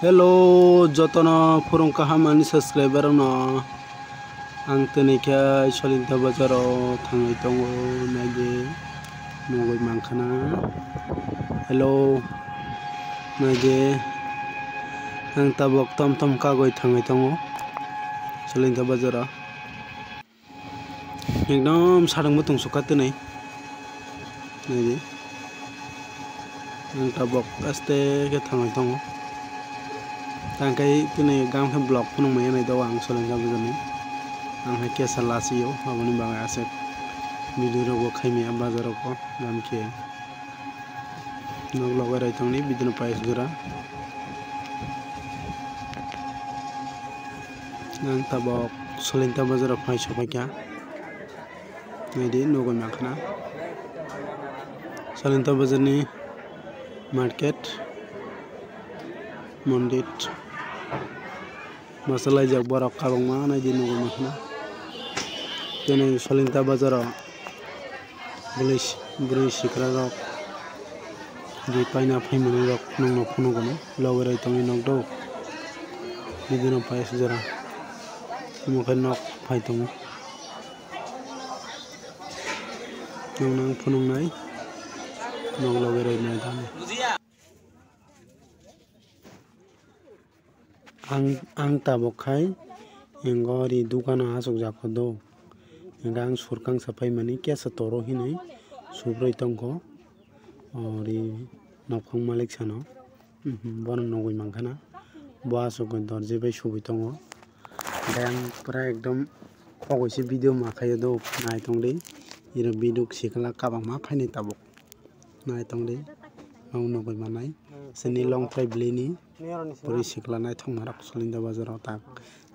Hello, jotono purung kahamani subscriber no ang tenikya solinta bazaro thangai tongo naje nungoi mangkhana. Hello, naje ang tabok tom kagoi thangai tongo solinta bazaro. Ekdom sadang butung sukat tunai naje ang tabok aste ke thangai tongo. Tangkai tini gam ke blog punung maya nai do ang solinga bujani ang hai kesa lasio aboni bangai asek video rogo khaimi bazar ko gam ke nog logai rai tongni bidino pais jura nang tabok solinta bazar phai sopakya nadi nogoi makhana solinta bazar ni market mondit masalai jak borok kabang mana di nunggu makhna kene solinta bazaro beli sikra rok di paina paimani rok nungno phunu gono logerai tongi nok do bidino pais jara mukai nok phai tongo nang phunung nai nok logerai nai tani ang tabok khai engori dukana asok jakodo engang surkang sapai mani kesa toro hinai subroi tongko ori nokong malik sano bono nogoi mangkhana bo asok dorje bai subai tongo dang pura ekdom khogoisi video makhayo do nai tongdei iro video sikla kabangma phaini tabok nai tongdei mau nogoi manai sini long trai blini puri sikla nai thongmarok solinda bazaro tak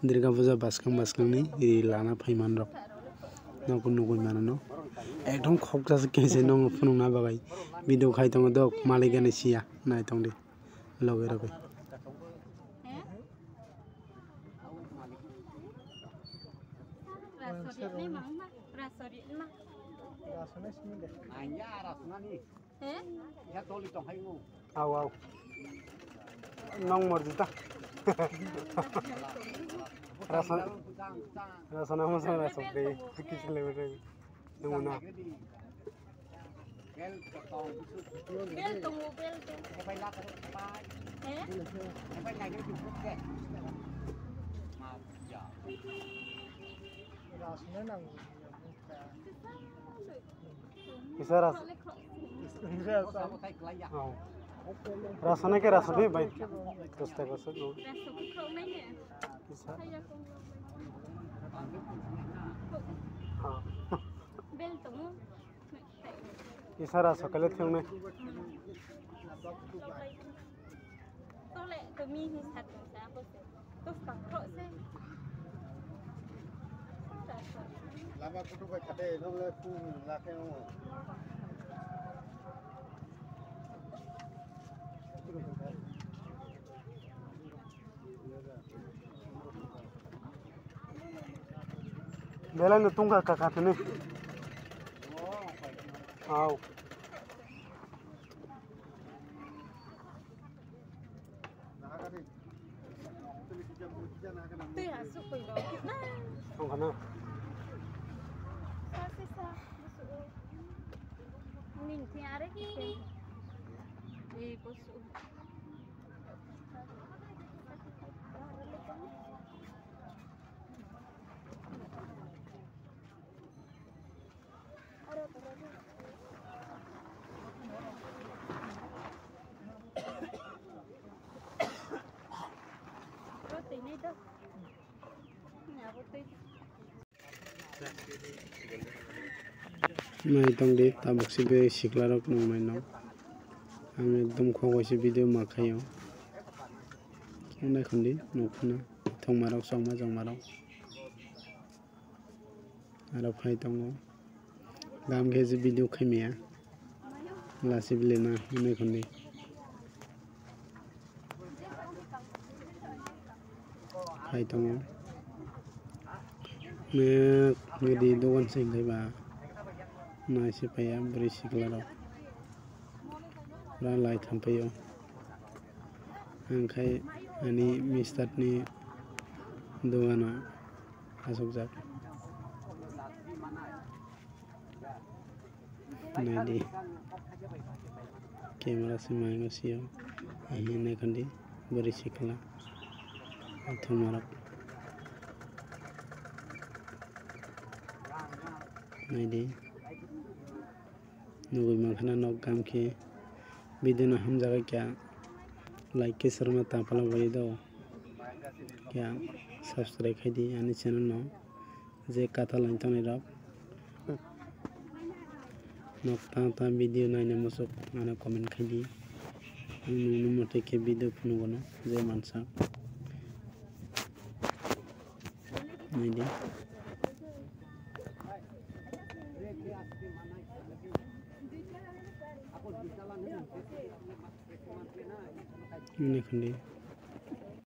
dirga puja baskang ni ri lana phaiman rok noko nogoi manano ekdom khokja kese nong phunung na bagai video khai tongo dok maligani sia nai tongdi loge roge Aw nong mordita rasana masang rasok deh kicil lebar nunguna bisa ras rasanya ke rasa deh baik terus terus dulu bisa bisa rasa kali tiungnya lama kutu kai kate nong le pu la ke no Belan itu tunggal kakak ini. Aw. Tunggal na. Nai tongdi tabok sibe siklarok nongmai no ang ekdom khogoisi video makhayo khnai khondi nokphuna thongmarok jongmarok aro phai tongo gam kheji video khaimia lasi bilena nai khondi phai tongo me di dogan sing ba nai se paya beri siklarok ra lai thampayo Angkai ani Mistatni dogana asokjak naidi camera semango sio ini kandi beri sikla thumarak naidi nugui mankhana nok gamki video hamjaga kya like ke sarma tapala bari do kya subscribe khaidi ani channel no je kata langtang ni rok nok ta video naina musuk ana comment khaidi nunu mote ke video phunugono je mansa naidi ini kandi